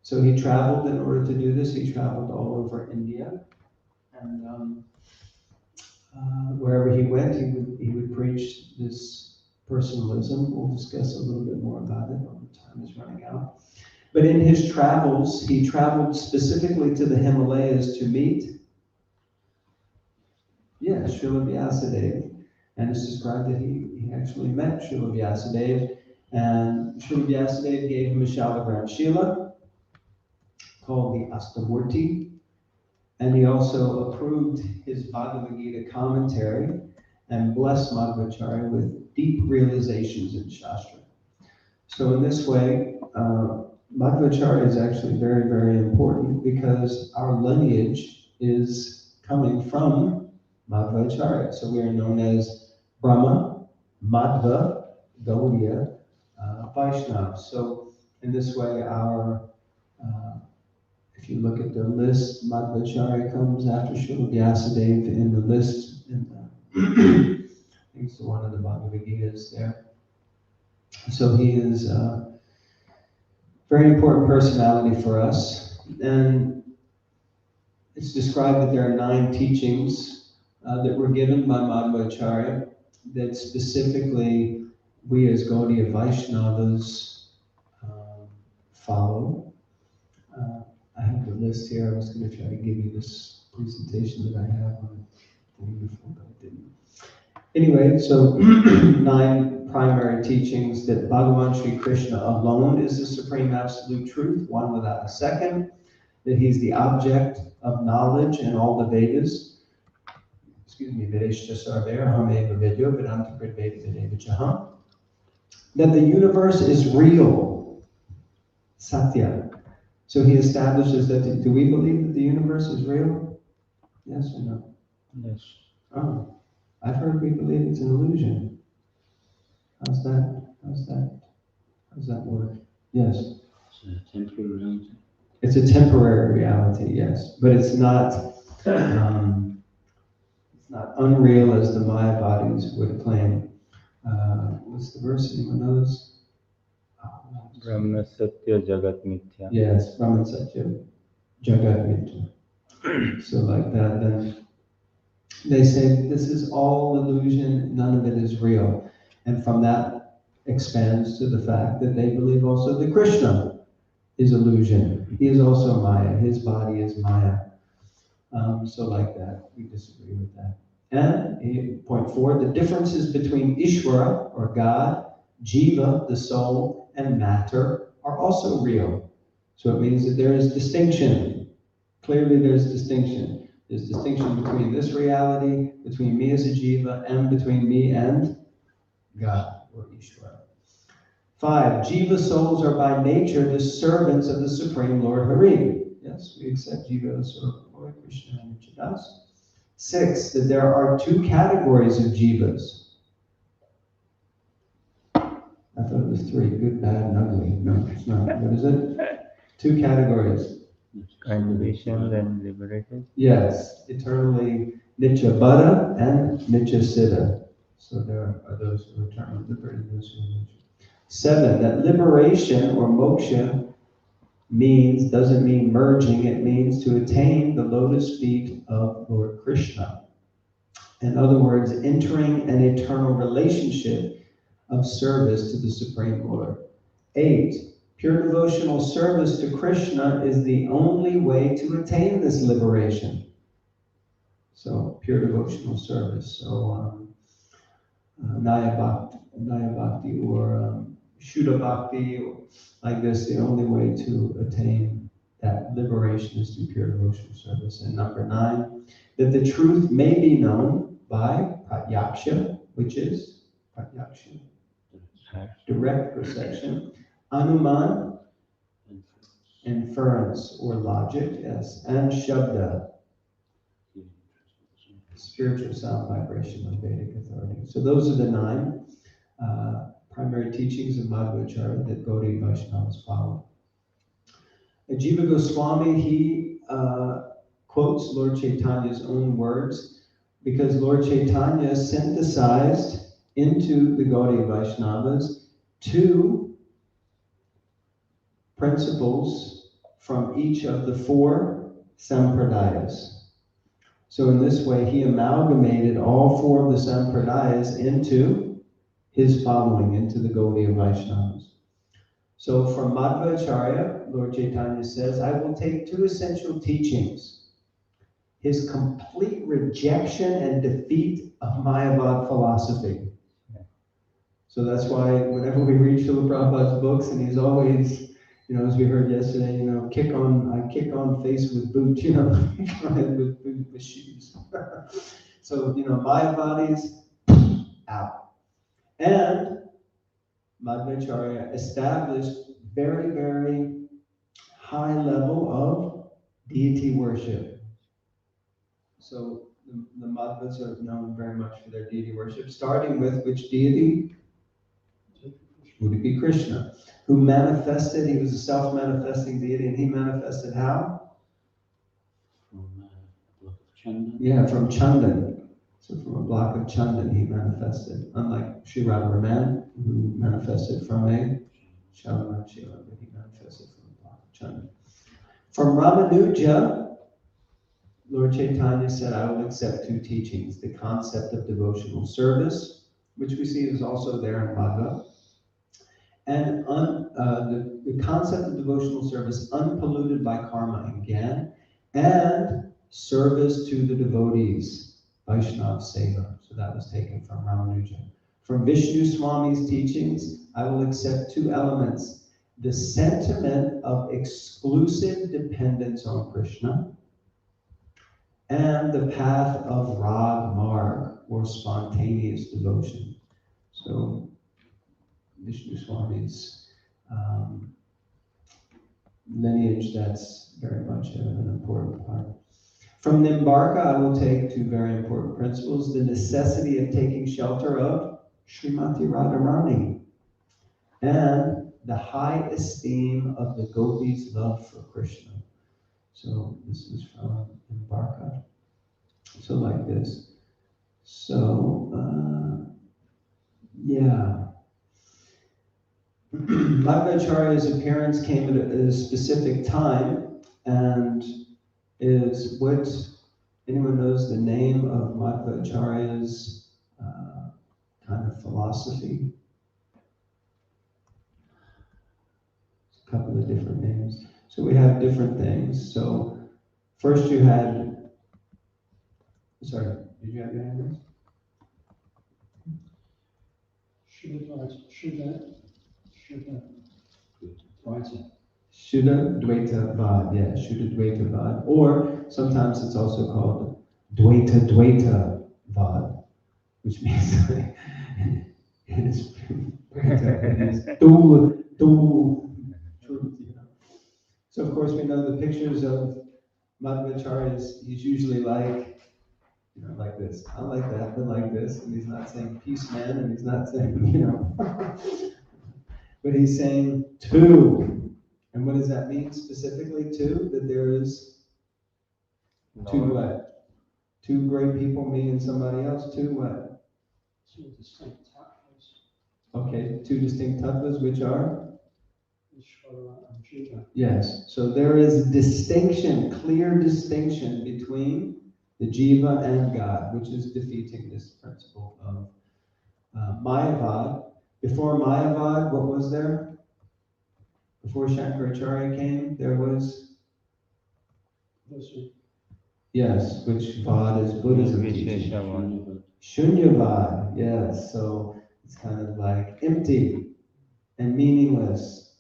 [SPEAKER 1] So he traveled in order to do this. He traveled all over India. And wherever he went, he would preach this personalism. We'll discuss a little bit more about it. The time is running out. But in his travels, he traveled specifically to the Himalayas to meet, Srila Vyasadeva. And it's described that he actually met Srila Vyasadeva. And Srila Vyasadeva gave him a Shalagram Shila called the Astamurti. And he also approved his Bhagavad-Gita commentary and blessed Madhvacharya with deep realizations in Shastra. So in this way, Madhvacharya is actually very, very important because our lineage is coming from Madhvacharya. So we are known as Brahma, Madhva, Gaudiya, Vaishnava. So in this way, if you look at the list, Madhvacharya comes after Srila Vyasadeva in the list. I think it's one of the Bhagavad-Gitas there. So he is a very important personality for us. And it's described that there are 9 teachings that were given by Madhvacharya that specifically we as Gaudiya Vaishnavas follow. I have the list here. I was going to try to give you this presentation that I have on it before, but I didn't. Anyway, so 9 primary teachings that Bhagavan Sri Krishna alone is the supreme absolute truth, one without a second, that he's the object of knowledge in all the Vedas. Vedeshya sarvera hameva vedyo vedanta pradveda vedeva chaham. That the universe is real, satya. So he establishes that, do we believe that the universe is real? Yes or no?
[SPEAKER 2] Yes.
[SPEAKER 1] Oh, I've heard we believe it's an illusion. How's that work? Yes.
[SPEAKER 6] It's a temporary reality.
[SPEAKER 1] It's a temporary reality, yes. But it's not unreal as the Mayavadis would claim. What's the verse? Anyone knows?
[SPEAKER 2] Brahma Satya Jagat Mithya.
[SPEAKER 1] Yes, Brahma Satya Jagat Mithya. So like that, then they say this is all illusion, none of it is real. And from that expands to the fact that they believe also that Krishna is illusion. He is also Maya. His body is Maya. So like that, we disagree with that. And point 4, the differences between Ishvara, or God, Jiva, the soul, and matter are also real. So it means that there is distinction. Clearly there's distinction. There's distinction between this reality, between me as a Jiva, and between me and God, or Ishvara. 5, Jiva souls are by nature the servants of the Supreme Lord Hari. Yes, we accept Jiva as servant of Lord Krishna and Chidas. 6, that there are 2 categories of Jivas. I thought it was 3, good, bad, and ugly. No, it's not. What is it? 2 categories.
[SPEAKER 2] Conditioned and liberated.
[SPEAKER 1] Yes, eternally Nitya Buddha and Nitya Siddha. So there are those who are eternally liberated, those who are Nitya. 7, that liberation or moksha doesn't mean merging, it means to attain the lotus feet of Lord Krishna. In other words, entering an eternal relationship of service to the Supreme Lord. 8. Pure devotional service to Krishna is the only way to attain this liberation. So, pure devotional service. So, Naya Bhakti or Shuddha Bhakti, or like this, the only way to attain that liberation is through pure devotional service. And number 9, that the truth may be known by pratyaksha, which is pratyaksha, direct perception, anuman, inference or logic, yes, and shabda, spiritual sound vibration of Vedic authority. So those are the 9 primary teachings of Madhvacharya that Gaudiya Vaishnavas follow. Jiva Goswami, he quotes Lord Chaitanya's own words because Lord Chaitanya synthesized into the Gaudiya Vaishnavas 2 principles from each of the 4 sampradayas. So in this way, he amalgamated all 4 of the sampradayas into his following, into the Gaudiya Vaishnavas. So from Madhvacharya, Lord Chaitanya says, I will take 2 essential teachings. His complete rejection and defeat of Mayavad philosophy. So that's why whenever we read Srila Prabhupada's books, and he's always, as we heard yesterday, I kick on face with boots, with shoes. So, Mayavadis, out. And Madhvacharya established very, very high level of deity worship. So the Madhvas are known very much for their deity worship, starting with which deity? Would it be Krishna, who manifested, he was a self-manifesting deity, and he manifested how?
[SPEAKER 6] From Chandan.
[SPEAKER 1] Yeah, from Chandan. So from a block of Chandan he manifested, unlike Sri Radharaman, who manifested from a Shalaman Shila, but he manifested from a block of Chandan. From Ramanuja, Lord Chaitanya said, I will accept 2 teachings, the concept of devotional service, which we see is also there in Bhagavad, and the concept of devotional service unpolluted by karma and gyan, and service to the devotees, Vaishnav Seva. So that was taken from Ramanuja. From Vishnu Swami's teachings, I will accept 2 elements, the sentiment of exclusive dependence on Krishna, and the path of Rag Marg, or spontaneous devotion. So Vishnu Swami's lineage, that's very much an important part. From Nimbarka, I will take 2 very important principles, the necessity of taking shelter of Srimati Radharani, and the high esteem of the gopis' love for Krishna. So this is from Nimbarka. So like this. So, yeah. Madhvacharya's appearance came at a specific time, and is what, anyone knows the name of Madhvacharya's kind of philosophy? A couple of different names. So we have different things. So first you had, sorry, did you have your hand raised? Shuddha Dvaita Vad, yeah, Shuddha Dvaita Vad. Or sometimes it's also called Dvaita Dvaita Vad, which means it is dual truth. So of course we know the pictures of Madhvacharya, he's usually like, like this. I like that, but like this. And he's not saying peace man, and he's not saying, but he's saying 2. And what does that mean specifically? 2, that there is 2 what? 2 great people, me and somebody else. 2 what?
[SPEAKER 3] 2 distinct tattvas.
[SPEAKER 1] Okay, 2 distinct tattvas, which are?
[SPEAKER 3] Ishvara and Jiva.
[SPEAKER 1] Yes, so there is distinction, clear distinction between the Jiva and God, which is defeating this principle of Mayavad. Before Mayavad, what was there? Before Shankaracharya came, there was, yes, which Vad is Buddhism teaching.
[SPEAKER 2] Visheshavad.
[SPEAKER 1] Shunyavad, yes, so it's kind of like empty and meaningless.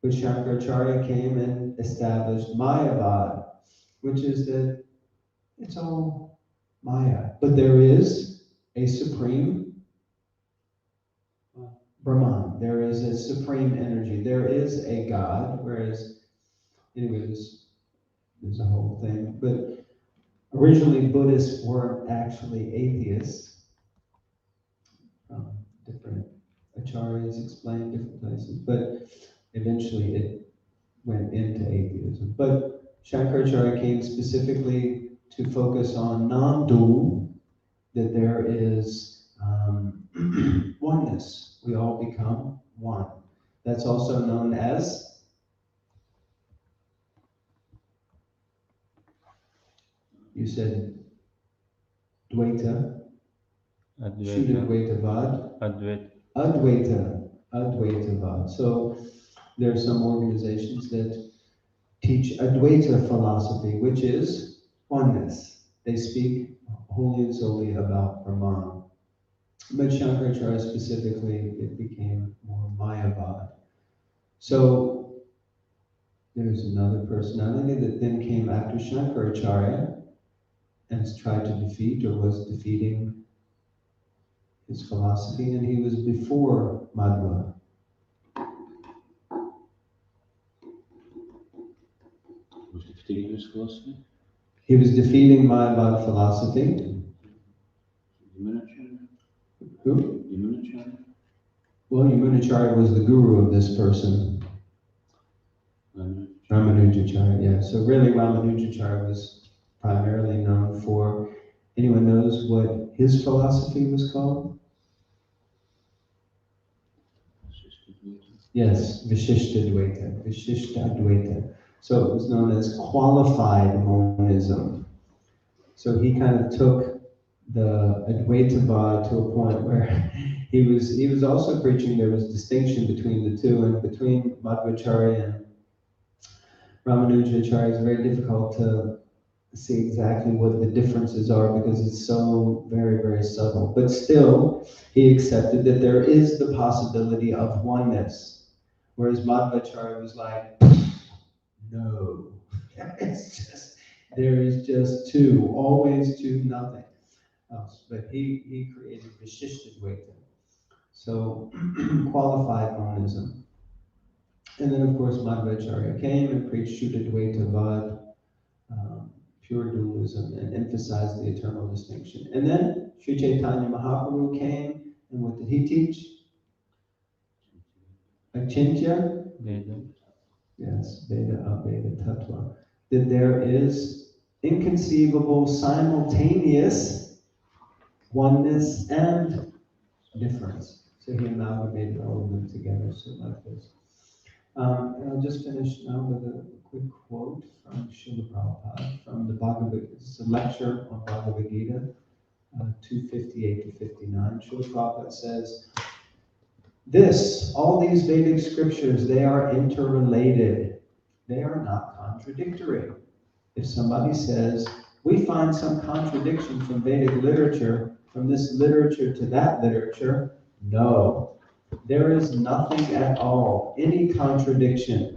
[SPEAKER 1] But Shankaracharya came and established Mayavad, which is that it's all Maya. But there is a supreme Brahman. There is a supreme energy. There is a God, whereas, anyway, there's a whole thing. But originally, Buddhists weren't actually atheists. Different acharyas explain different places, but eventually it went into atheism. But Shankaracharya came specifically to focus on non-dual, that there is oneness. We all become one. That's also known as you said Dvaita, Shuddha
[SPEAKER 2] Advaita.
[SPEAKER 1] Dvaitavad,
[SPEAKER 2] Advaita.
[SPEAKER 1] Advaitavad. So there are some organizations that teach Advaita philosophy, which is oneness. They speak wholly and solely about Brahman. But Shankaracharya specifically, it became more Mayavad. So there's another personality that then came after Shankaracharya and tried to defeat or was defeating his philosophy, and he was before Madhva.
[SPEAKER 6] Was defeating his philosophy?
[SPEAKER 1] He was defeating Mayavad philosophy.
[SPEAKER 6] Yamunacharya?
[SPEAKER 1] Who?
[SPEAKER 6] Yamunacharya?
[SPEAKER 1] Well, Yamunacharya was the guru of this person. Ramanujacharya, yeah. So really Ramanujacharya was primarily known for, anyone knows what his philosophy was called? Yes, Vishishtadvaita, Vishishtadvaita. So it was known as qualified monism. So he kind of took the Advaitavad to a point where he was also preaching there was distinction between the two, and between Madhvacharya and Ramanujacharya is very difficult to see exactly what the differences are because it's so very, very subtle. But still, he accepted that there is the possibility of oneness. Whereas Madhvacharya was like, no, it's just, there is just two, always two, nothing else. But he created Vishishtadvaita. So, qualified monism. And then, of course, Madhvacharya came and preached Shuddha-Dvaitavad, pure dualism, and emphasized the eternal distinction. And then Sri Chaitanya Mahaprabhu came, and what did he teach? Achintya?
[SPEAKER 2] Veda.
[SPEAKER 1] Yes, Veda, Aveda, Tattva. That there is inconceivable, simultaneous oneness and difference. So he amalgamated all of them together, so like this. And I'll just finish now with a quick quote from Srila Prabhupada from the Bhagavad-Gita. It's a lecture on Bhagavad-Gita, 258 to 59. Srila Prabhupada says, all these Vedic scriptures, they are interrelated. They are not contradictory. If somebody says, we find some contradiction from Vedic literature, from this literature to that literature, no. There is nothing at all, any contradiction,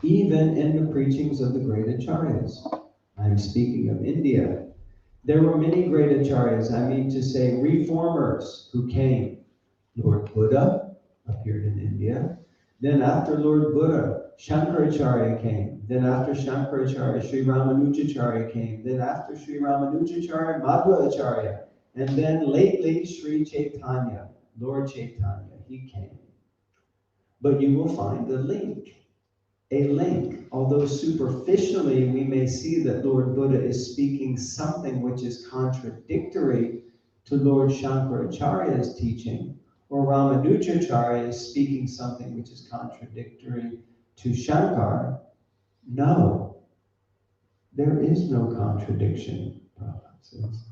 [SPEAKER 1] even in the preachings of the great acharyas. I'm speaking of India. There were many great acharyas, I mean to say reformers, who came. Lord Buddha appeared in India. Then after Lord Buddha, Shankaracharya came. Then after Shankaracharya, Sri Ramanujacharya came. Then after Sri Ramanujacharya, Madhvacharya. And then lately, Sri Chaitanya, Lord Chaitanya, he came. But you will find a link. Although superficially we may see that Lord Buddha is speaking something which is contradictory to Lord Shankaracharya's teaching, or Ramanujacharya is speaking something which is contradictory to Shankar. No, there is no contradiction, Prabhupada says.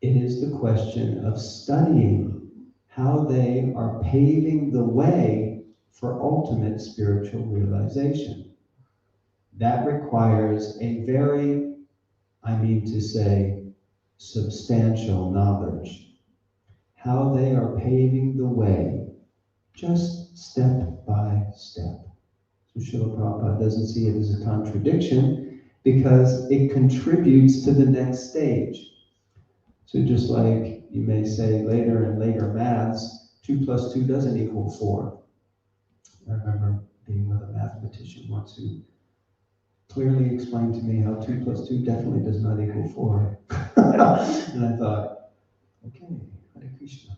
[SPEAKER 1] It is the question of studying how they are paving the way for ultimate spiritual realization. That requires a very, substantial knowledge. How they are paving the way, just step by step. So Srila Prabhupada doesn't see it as a contradiction because it contributes to the next stage. So just like you may say later in later maths, 2 plus 2 doesn't equal 4. I remember being with a mathematician once who clearly explained to me how 2 plus 2 definitely does not equal 4. And I thought, okay, Hare Krishna.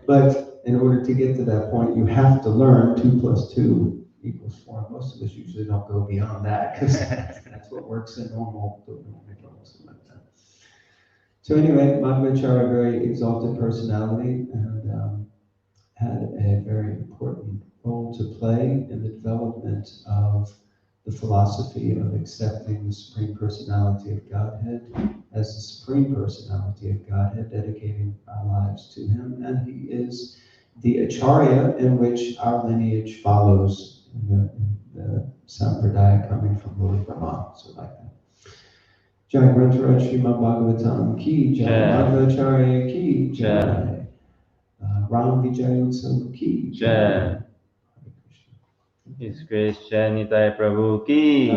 [SPEAKER 1] But in order to get to that point, you have to learn 2 plus 2 equals 4. Most of us usually don't go beyond that because that's what works in normal problems like that. So anyway, Madhvacharya, a very exalted personality, and had a very important role to play in the development of the philosophy of accepting the Supreme Personality of Godhead as the Supreme Personality of Godhead, dedicating our lives to Him. And He is the Acharya in which our lineage follows in the Sampradaya coming from Lord Brahma. So like that. Jai Grantaraj Srimad Bhagavatam ki Jai, Madhvacharya ki Jai, Ram Vijayotsava ki Jai.
[SPEAKER 7] His Grace Nitai Prabhu ki